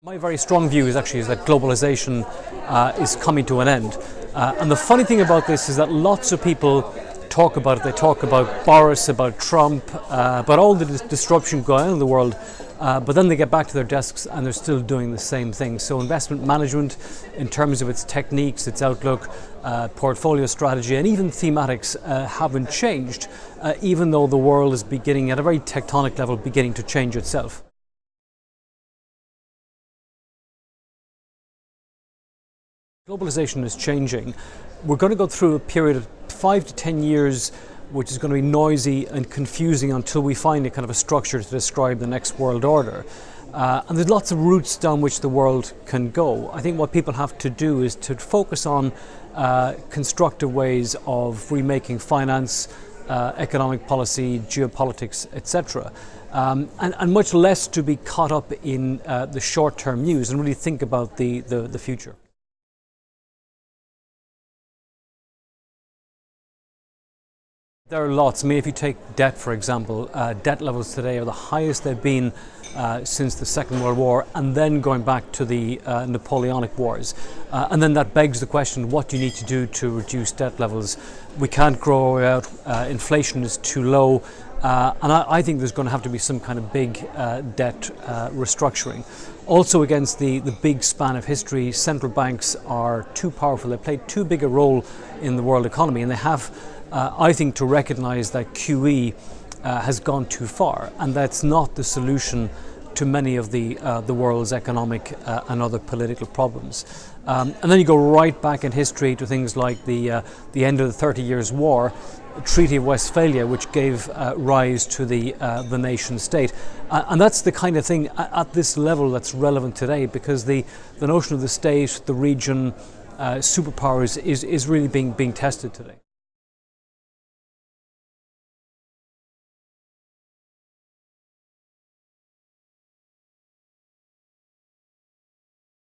My very strong view is that globalisation is coming to an end. And the funny thing about this is that lots of people talk about it. They talk about Boris, about Trump, about all the disruption going on in the world. But then they get back to their desks and they're still doing the same thing. So investment management, in terms of its techniques, its outlook, portfolio strategy, and even thematics haven't changed, even though the world is beginning, at a very tectonic level, beginning to change itself. Globalisation is changing. We're going to go through a period of 5 to 10 years which is going to be noisy and confusing until we find a kind of a structure to describe the next world order. And there's lots of routes down which the world can go. I think what people have to do is to focus on constructive ways of remaking finance, economic policy, geopolitics, etc. And much less to be caught up in the short-term news and really think about the future. There are lots. I mean, if you take debt, for example, debt levels today are the highest they've been since the Second World War, and then going back to the Napoleonic Wars. And then that begs the question, what do you need to do to reduce debt levels? We can't grow out, inflation is too low, and I think there's going to have to be some kind of big debt restructuring. Also, against the big span of history, central banks are too powerful. They play too big a role in the world economy, and they have, I think, to recognise that QE has gone too far, and that's not the solution to many of the world's economic and other political problems. And then you go right back in history to things like the end of the 30 Years' War, Treaty of Westphalia, which gave rise to the nation state. And that's the kind of thing at this level that's relevant today, because the notion of the state, the region, superpowers is really being tested today.